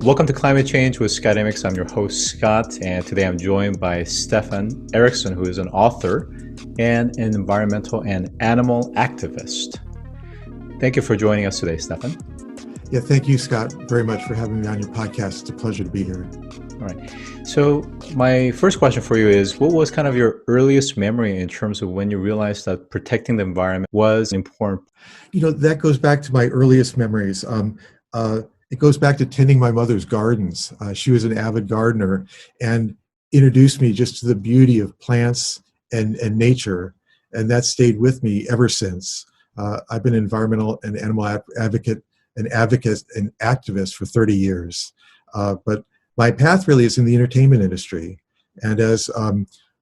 Welcome to Climate Change with Scott Amyx. I'm your host, Scott, and today I'm joined by Stefan Erickson, who is an author and an environmental and animal activist. Thank you for joining us today, Stefan. Yeah, thank you, Scott, very much for having me on your podcast. It's a pleasure to be here. All right. So my first question for you is, what was kind of your earliest memory in terms of when you realized that protecting the environment was important? That goes back to my earliest memories. It goes back to tending my mother's gardens. She was an avid gardener and introduced me just to the beauty of plants and nature. And that stayed with me ever since. I've been an environmental and animal advocate and activist for 30 years. But my path really is in the entertainment industry. And as a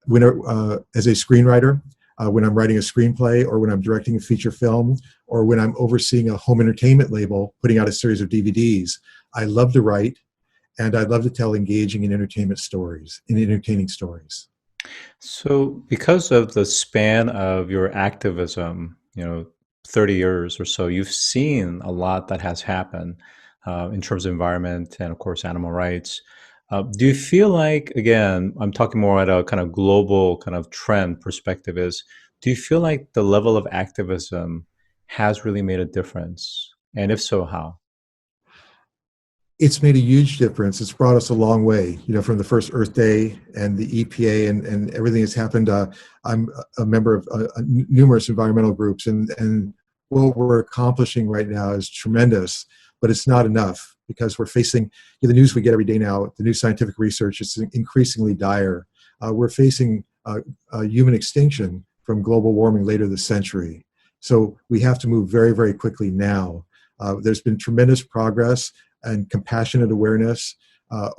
screenwriter, when I'm writing a screenplay or when I'm directing a feature film or when I'm overseeing a home entertainment label, putting out a series of DVDs, I love to write and I love to tell engaging and entertaining stories. So because of the span of your activism, 30 years or so, you've seen a lot that has happened in terms of environment and, of course, animal rights. Do you feel like, again, I'm talking more at a kind of global kind of trend perspective, do you feel like the level of activism has really made a difference? And if so, how? It's made a huge difference. It's brought us a long way, from the first Earth Day and the EPA and everything that's happened. I'm a member of numerous environmental groups, and what we're accomplishing right now is tremendous, but it's not enough because we're facing the news we get every day now, the new scientific research, it's increasingly dire. We're facing human extinction from global warming later this century. So we have to move very, very quickly now. There's been tremendous progress and compassionate awareness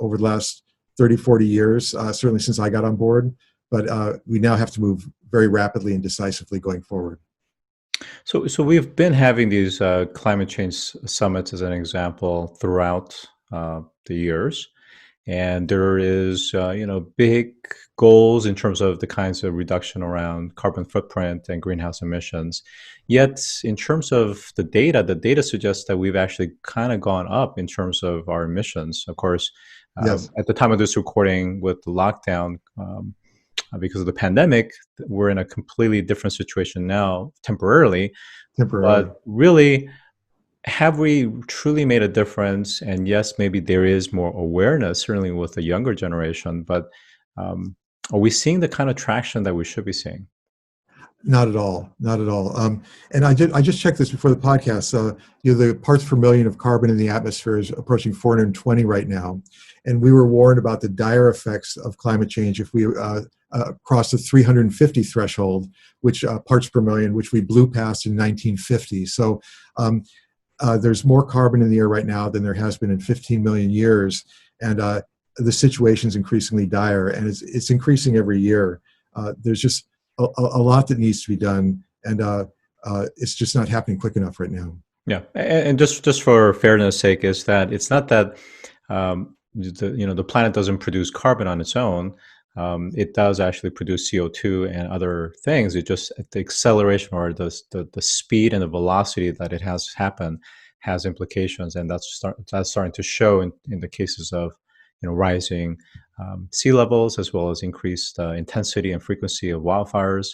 over the last 30, 40 years, certainly since I got on board, but we now have to move very rapidly and decisively going forward. So we've been having these climate change summits as an example throughout the years, and there is big goals in terms of the kinds of reduction around carbon footprint and greenhouse emissions. Yet, in terms of the data suggests that we've actually kind of gone up in terms of our emissions. Of course, Yes. at the time of this recording, with the lockdown. Because of the pandemic, we're in a completely different situation now, temporarily. But really, have we truly made a difference? And yes, maybe there is more awareness, certainly with the younger generation, but are we seeing the kind of traction that we should be seeing? Not at all. Not at all. And I just checked this before the podcast. The parts per million of carbon in the atmosphere is approaching 420 right now. And we were warned about the dire effects of climate change if we crossed the 350 threshold, which parts per million, which we blew past in 1950. So there's more carbon in the air right now than there has been in 15 million years. And the situation's increasingly dire, and it's increasing every year. There's just a lot that needs to be done, and it's just not happening quick enough right now. Yeah, and just for fairness' sake, is that it's not that the planet doesn't produce carbon on its own. It does actually produce CO2 and other things. It just the acceleration or the speed and the velocity that it has happened has implications, and that's starting to show in the cases of rising sea levels, as well as increased intensity and frequency of wildfires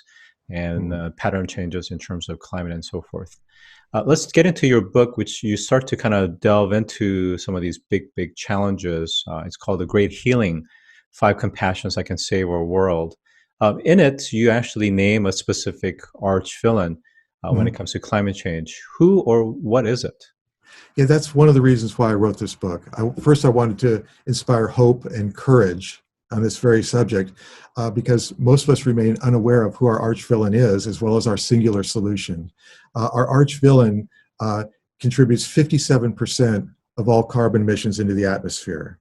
and pattern changes in terms of climate and so forth. Let's get into your book, which you start to kind of delve into some of these big challenges. It's called The Great Healing: 5 Compassions That Can Save Our World. In it, you actually name a specific arch villain when it comes to climate change. Who or what is it? Yeah, that's one of the reasons why I wrote this book. First, I wanted to inspire hope and courage on this very subject because most of us remain unaware of who our arch villain is, as well as our singular solution. Our arch villain contributes 57% of all carbon emissions into the atmosphere.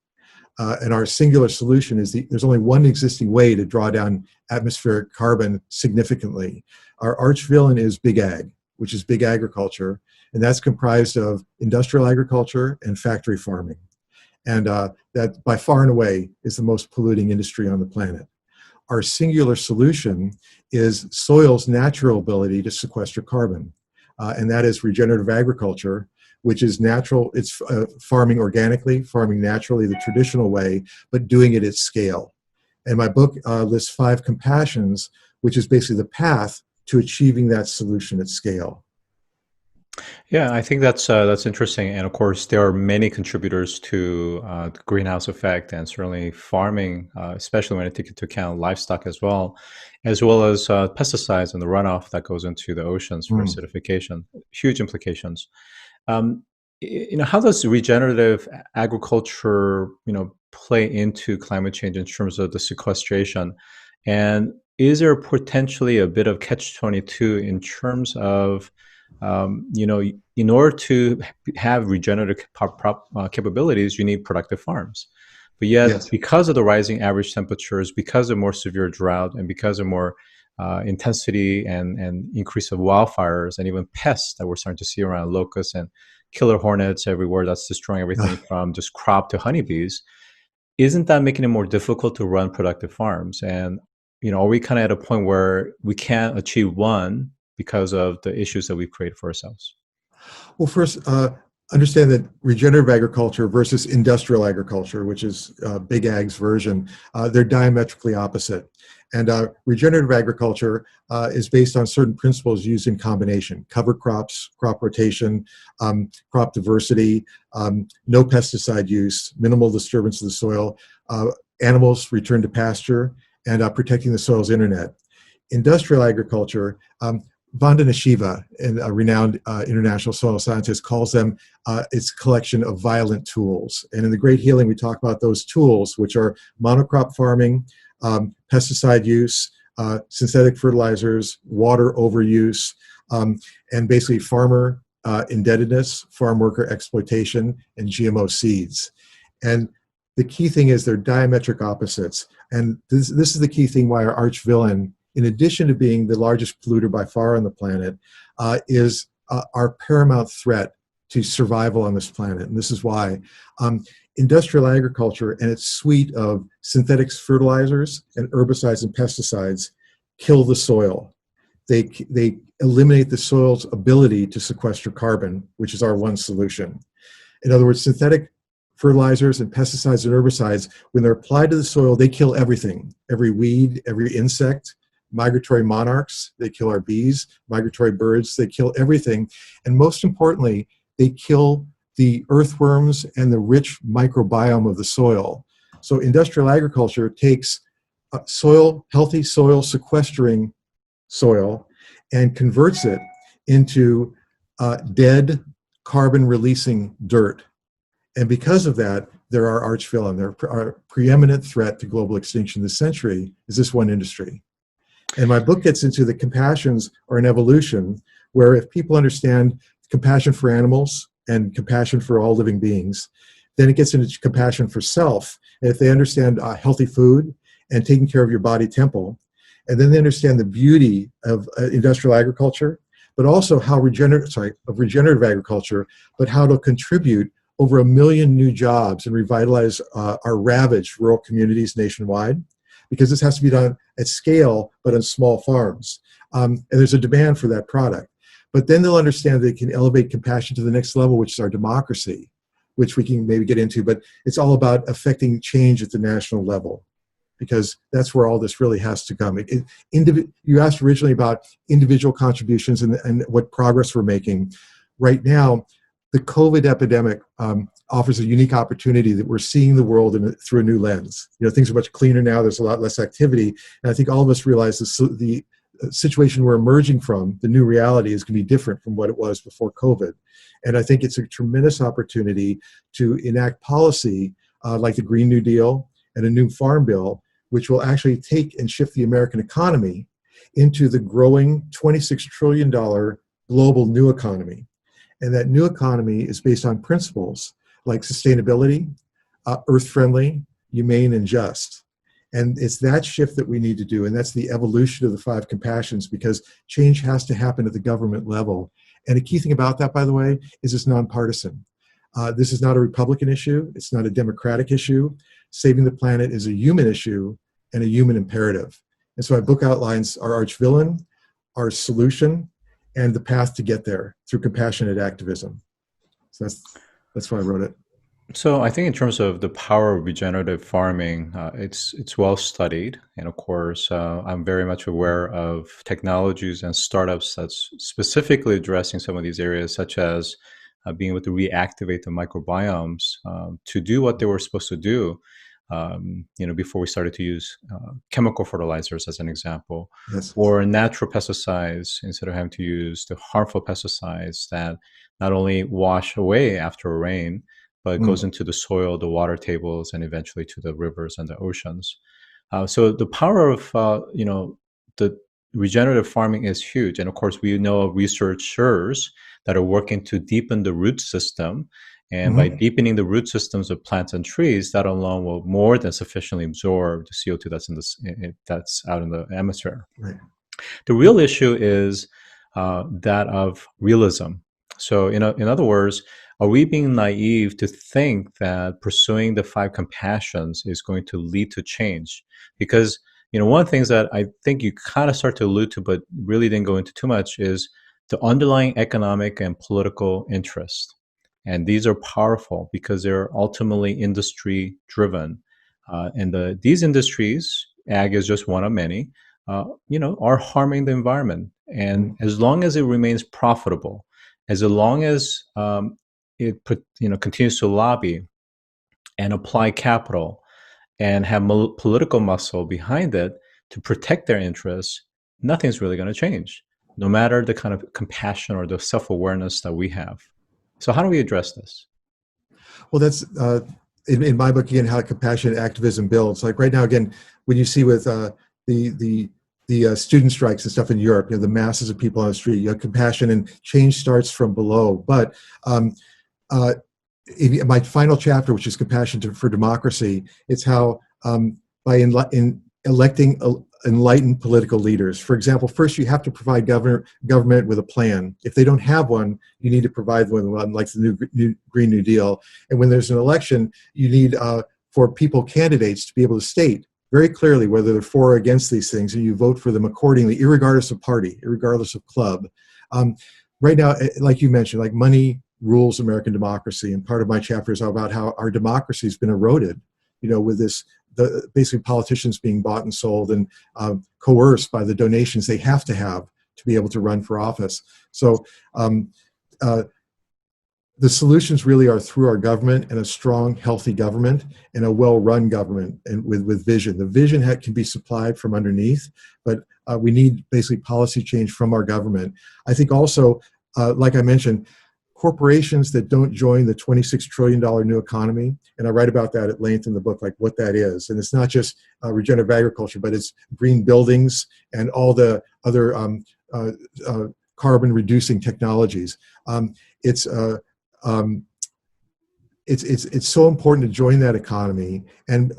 And our singular solution is there's only one existing way to draw down atmospheric carbon significantly. Our arch villain is big ag, which is big agriculture, and that's comprised of industrial agriculture and factory farming. And that by far and away is the most polluting industry on the planet. Our singular solution is soil's natural ability to sequester carbon, and that is regenerative agriculture, which is natural. It's farming organically, farming naturally, the traditional way, but doing it at scale. And my book lists 5 compassions, which is basically the path to achieving that solution at scale. Yeah, I think that's interesting, and of course, there are many contributors to the greenhouse effect, and certainly farming, especially when I take into account livestock as well as pesticides and the runoff that goes into the oceans for Mm. acidification. Huge implications. Um, how does regenerative agriculture, play into climate change in terms of the sequestration? And is there potentially a bit of catch-22 in terms of, in order to have regenerative capabilities, you need productive farms. But yet, Yes. because of the rising average temperatures, because of more severe drought, and because of more intensity and increase of wildfires and even pests that we're starting to see around, locusts and killer hornets everywhere that's destroying everything from just crop to honeybees, isn't that making it more difficult to run productive farms? And are we kind of at a point where we can't achieve one because of the issues that we've created for ourselves? Well, first, understand that regenerative agriculture versus industrial agriculture, which is Big Ag's version, they're diametrically opposite. And regenerative agriculture is based on certain principles used in combination: cover crops, crop rotation, crop diversity, no pesticide use, minimal disturbance of the soil, animals return to pasture, and protecting the soil's internet. Industrial agriculture, Vandana Shiva, a renowned international soil scientist, calls them its collection of violent tools. And in The Great Healing, we talk about those tools, which are monocrop farming, pesticide use, synthetic fertilizers, water overuse, and basically farmer indebtedness, farm worker exploitation, and GMO seeds. And the key thing is they're diametric opposites. And this is the key thing why our arch villain, in addition to being the largest polluter by far on the planet, is our paramount threat to survival on this planet. And this is why industrial agriculture and its suite of synthetic fertilizers and herbicides and pesticides kill the soil. They eliminate the soil's ability to sequester carbon, which is our one solution. In other words, synthetic fertilizers and pesticides and herbicides, when they're applied to the soil, they kill everything: every weed, every insect, migratory monarchs, they kill our bees; migratory birds, they kill everything. And most importantly, they kill the earthworms and the rich microbiome of the soil. So industrial agriculture takes healthy soil sequestering soil and converts it into dead carbon releasing dirt. And because of that, they're our arch villain. They're our preeminent threat to global extinction this century is this one industry. And my book gets into the compassions or an evolution, where if people understand compassion for animals and compassion for all living beings, then it gets into compassion for self. And if they understand healthy food and taking care of your body temple, and then they understand the beauty of industrial agriculture, but also how regenerative agriculture, but how to contribute over 1 million new jobs and revitalize our ravaged rural communities nationwide, because this has to be done at scale, but on small farms. And there's a demand for that product. But then they'll understand they can elevate compassion to the next level, which is our democracy, which we can maybe get into, but it's all about affecting change at the national level, because that's where all this really has to come. You asked originally about individual contributions and what progress we're making. Right now, the COVID epidemic offers a unique opportunity that we're seeing the world through a new lens. Things are much cleaner now. There's a lot less activity. And I think all of us realize the situation we're emerging from, the new reality, is going to be different from what it was before COVID. And I think it's a tremendous opportunity to enact policy like the Green New Deal and a new farm bill, which will actually take and shift the American economy into the growing $26 trillion global new economy. And that new economy is based on principles like sustainability, earth-friendly, humane, and just. And it's that shift that we need to do, and that's the evolution of the 5 compassions, because change has to happen at the government level. And a key thing about that, by the way, is it's nonpartisan. This is not a Republican issue. It's not a Democratic issue. Saving the planet is a human issue and a human imperative. And so my book outlines our arch villain, our solution, and the path to get there through compassionate activism. So that's why I wrote it. So I think in terms of the power of regenerative farming, it's well studied, and of course, I'm very much aware of technologies and startups that's specifically addressing some of these areas, such as being able to reactivate the microbiomes to do what they were supposed to do. Before we started to use chemical fertilizers, as an example, Yes. or natural pesticides instead of having to use the harmful pesticides that not only wash away after a rain but it Mm, goes into the soil, the water tables, and eventually to the rivers and the oceans. So the power of the regenerative farming is huge, and of course we know of researchers that are working to deepen the root system. And by hmm. deepening the root systems of plants and trees, that alone will more than sufficiently absorb the CO2 that's out in the atmosphere. Right. The real issue is that of realism. So, in other words, are we being naive to think that pursuing the five compassions is going to lead to change? Because, one of the things that I think you kind of start to allude to, but really didn't go into too much, is the underlying economic and political interest. And these are powerful because they're ultimately industry driven. These industries, ag is just one of many, are harming the environment. And Mm, as long as it remains profitable, as long as continues to lobby and apply capital and have political muscle behind it to protect their interests, nothing's really going to change, no matter the kind of compassion or the self-awareness that we have. So how do we address this? well, that's in my book again, how compassionate activism builds. Like right now, again, when you see with the the the student strikes and stuff in Europe, the masses of people on the street, you have compassion and change starts from below. But um, uh, in my final chapter, which is Compassion for Democracy, it's how by in electing enlightened political leaders. For example, first you have to provide government with a plan. If they don't have one, you need to provide them with one, like the new Green New Deal. And when there's an election, you need for people, candidates, to be able to state very clearly whether they're for or against these things, and you vote for them accordingly, irregardless of party, irregardless of club. Um, right now, like you mentioned, like money rules American democracy, and part of my chapter is all about how our democracy has been eroded, with this basically politicians being bought and sold and coerced by the donations they have to be able to run for office. So um, uh, the solutions really are through our government, and a strong, healthy government, and a well-run government, and with vision. The vision can be supplied from underneath, but we need basically policy change from our government. I think also, like I mentioned, corporations that don't join the $26 trillion new economy, and I write about that at length in the book, like what that is. And it's not just regenerative agriculture, but it's green buildings and all the other uh, carbon reducing technologies. It's um, it's so important to join that economy, and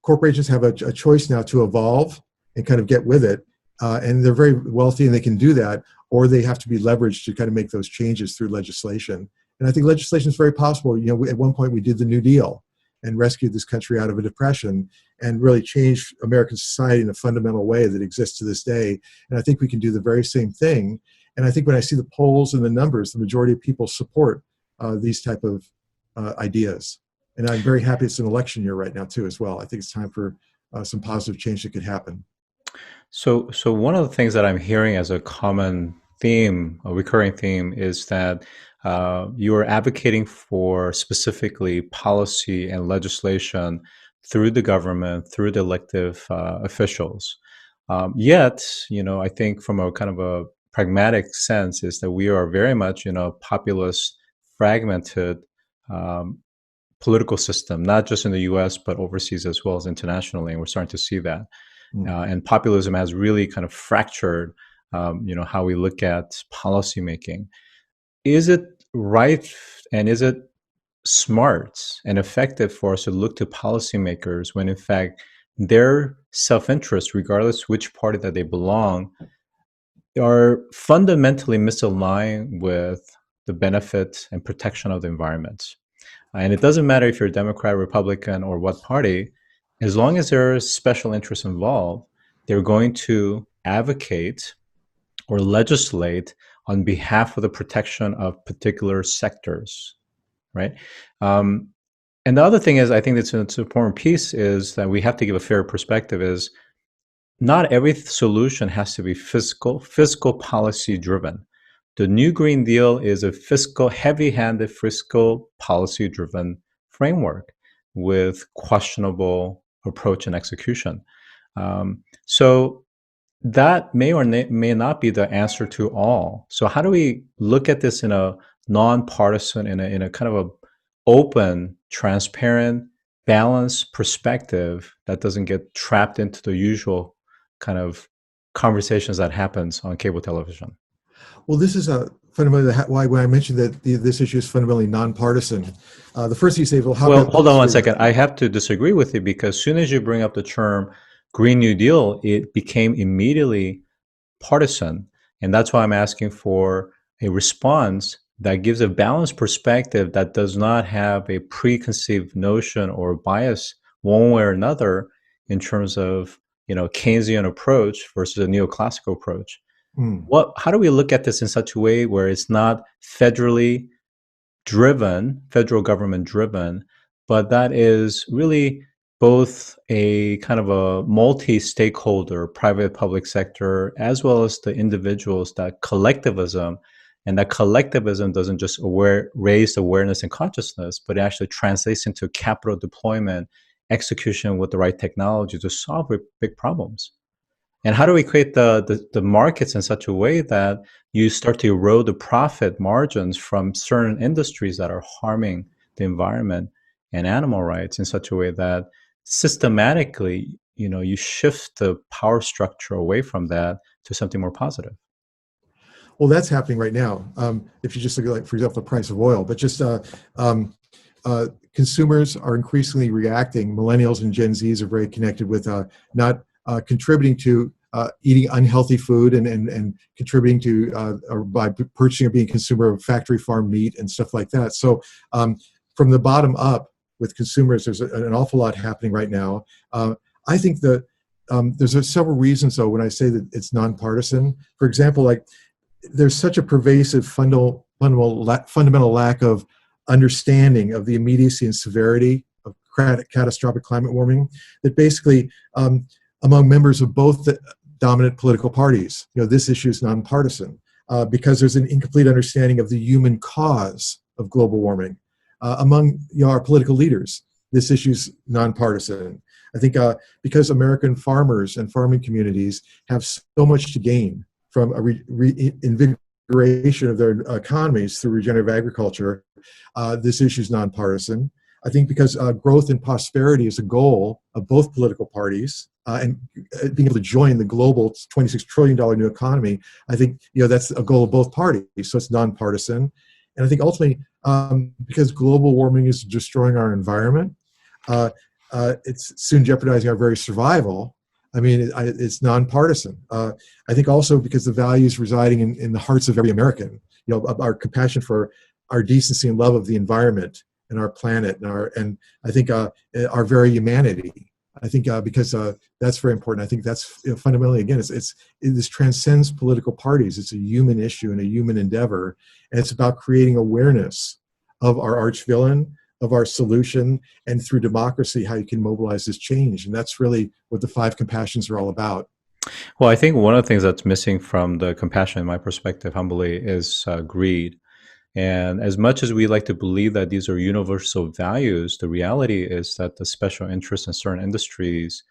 corporations have a choice now to evolve and kind of get with it, and they're very wealthy and they can do that, or they have to be leveraged to kind of make those changes through legislation. And I think legislation is very possible. At one point we did the New Deal and rescued this country out of a depression and really changed American society in a fundamental way that exists to this day. And I think we can do the very same thing. And I think when I see the polls and the numbers, the majority of people support these type of ideas. And I'm very happy it's an election year right now too, as well. I think it's time for some positive change that could happen. So one of the things that I'm hearing as a common theme, a recurring theme, is that you are advocating for specifically policy and legislation through the government, through the elective officials. Yet, I think from a kind of a pragmatic sense is that we are very much in a populist, fragmented um, political system, not just in the U.S. but overseas as well as internationally, and we're starting to see that. Mm. And populism has really kind of fractured, how we look at policymaking. Is it right and is it smart and effective for us to look to policymakers when, in fact, their self-interest, regardless which party that they belong, are fundamentally misaligned with the benefit and protection of the environment? And it doesn't matter if you're Democrat, Republican, or what party, as long as there's special interests involved, they're going to advocate or legislate on behalf of the protection of particular sectors. right? Um, and the other thing is, I think that's an important piece is that we have to give a fair perspective. Is not every solution has to be fiscal policy driven. The new Green Deal is a heavy-handed fiscal policy driven framework with questionable approach and execution. So that may or may not be the answer to all. So how do we look at this in a nonpartisan, in a kind of a open, transparent, balanced perspective that doesn't get trapped into the usual kind of conversations that happens on cable television? Well, this is fundamentally why when I mentioned that this issue is fundamentally nonpartisan. The first thing you say, well, how Well, about the hold on one history? second. I have to disagree with you because as soon as you bring up the term Green New Deal, it became immediately partisan. And that's why I'm asking for a response that gives a balanced perspective that does not have a preconceived notion or bias one way or another in terms of, Keynesian approach versus a neoclassical approach. Hmm. How do we look at this in such a way where it's not federally driven, federal government driven, but that is really both a kind of a multi-stakeholder, private public sector, as well as the individuals, that collectivism, and that collectivism doesn't just raise awareness and consciousness, but it actually translates into capital deployment, execution with the right technology to solve big problems. And how do we create the markets in such a way that you start to erode the profit margins from certain industries that are harming the environment and animal rights in such a way that systematically, you shift the power structure away from that to something more positive? Well, that's happening right now. If you just look at, like, for example, the price of oil, but just um, consumers are increasingly reacting. Millennials and Gen Zs are very connected with not contributing to eating unhealthy food and contributing to or by purchasing or being a consumer of factory farm meat and stuff like that. So from the bottom up with consumers, there's an awful lot happening right now. I think that there's several reasons, though, when I say that it's nonpartisan. For example, like, there's such a pervasive fundamental lack of understanding of the immediacy and severity of catastrophic climate warming that basically among members of both the dominant political parties, this issue is nonpartisan because there's an incomplete understanding of the human cause of global warming. Among our political leaders, this issue is nonpartisan. I think because American farmers and farming communities have so much to gain from a reinvigoration of their economies through regenerative agriculture, this issue is nonpartisan. I think because growth and prosperity is a goal of both political parties, and being able to join the global $26 trillion new economy, I think that's a goal of both parties. So it's nonpartisan. And I think ultimately, because global warming is destroying our environment, it's soon jeopardizing our very survival. I mean, it's nonpartisan. I think also because the values residing in the hearts of every American, our compassion for our decency and love of the environment and our planet, and I think our very humanity. I think because that's very important. I think that's fundamentally, again, this transcends political parties. It's a human issue and a human endeavor, and it's about creating awareness of our arch villain, of our solution, and through democracy, how you can mobilize this change. And that's really what the five compassions are all about. Well, I think one of the things that's missing from the compassion, in my perspective, humbly, is greed. And as much as we like to believe that these are universal values, the reality is that the special interests in certain industries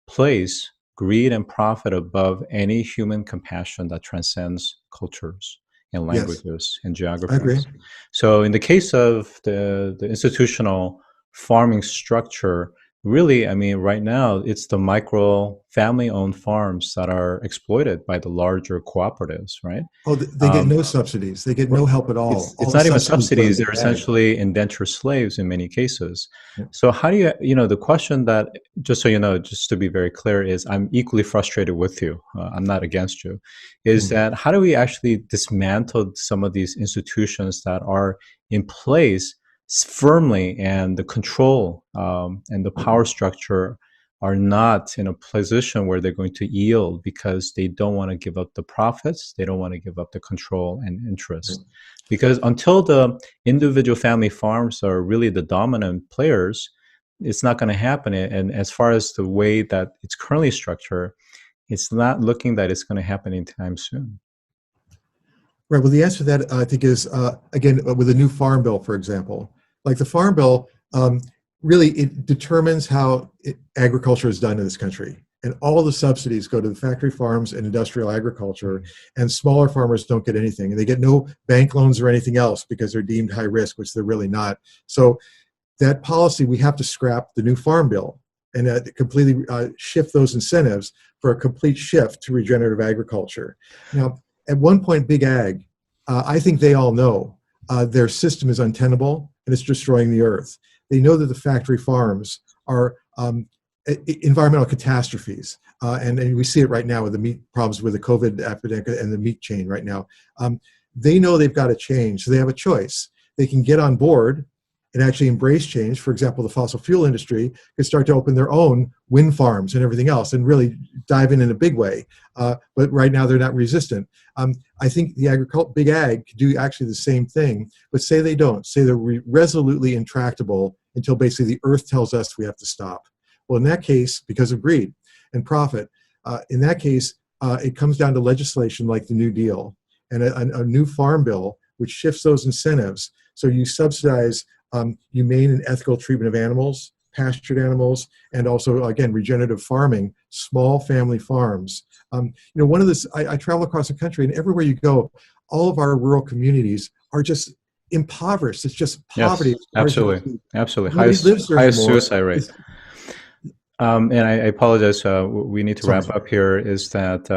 place greed and profit above any human compassion that transcends cultures and Yes, languages and I agree. geographies. So, in the case of the institutional farming structure, really, I mean, right now, it's the micro family owned farms that are exploited by the larger cooperatives, right? Oh, they get Um, no subsidies. They get no help at all. it's All the not even subsidies go subsidies, into they're the bag. essentially indentured slaves in many cases. Yeah. So how do the question that, just so you know, just to be very clear, is I'm equally frustrated with you. I'm not against you. Is Mm. that how do we actually dismantle some of these institutions that are in place firmly, and the control and the power structure are not in a position where they're going to yield because they don't want to give up the profits, they don't want to give up the control and interest. Because until the individual family farms are really the dominant players, it's not going to happen. And as far as the way that it's currently structured, it's not looking that it's going to happen anytime soon. Right. Well, the answer to that, I think, is again with the new farm bill, for example. Like the farm bill, really it determines how agriculture is done in this country, and all the subsidies go to the factory farms and industrial agriculture, and smaller farmers don't get anything, and they get no bank loans or anything else because they're deemed high risk, which they're really not. So that policy, we have to scrap the new farm bill and completely shift those incentives for a complete shift to regenerative agriculture. Now, at one point, Big Ag, I think they all know their system is untenable and it's destroying the earth. They know that the factory farms are environmental catastrophes. And we see it right now with the meat problems with the COVID epidemic and the meat chain right now. They know they've got to change, so they have a choice. They can get on board and actually embrace change. For example, the fossil fuel industry could start to open their own wind farms and everything else and really dive in a big way. But right now they're not resistant. I think the Big Ag could do actually the same thing, but say they don't. Say they're resolutely intractable until basically the earth tells us we have to stop. Well, in that case, because of greed and profit, in that case, it comes down to legislation like the New Deal and a new farm bill which shifts those incentives. So you subsidize humane and ethical treatment of animals, pastured animals, and also, again, regenerative farming, small family farms. One of this, I travel across the country, and everywhere you go, all of our rural communities are just impoverished. It's just poverty. Yes, absolutely. Absolutely. Nobody lives there Highest anymore. suicide rate. And I apologize. We need to wrap up here. Is that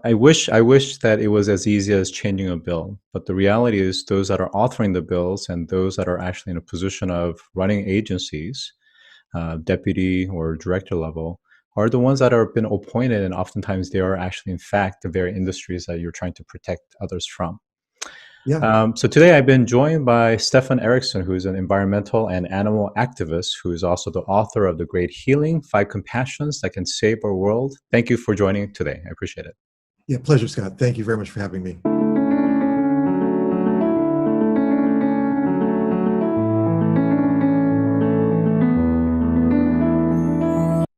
I wish that it was as easy as changing a bill, but the reality is those that are authoring the bills and those that are actually in a position of running agencies, deputy or director level, are the ones that are been appointed, and oftentimes they are actually, in fact, the very industries that you're trying to protect others from. Yeah. So today I've been joined by Stefan Erickson, who is an environmental and animal activist, who is also the author of The Great Healing, 5 Compassions That Can Save Our World. Thank you for joining today. I appreciate it. Yeah, pleasure, Scott. Thank you very much for having me.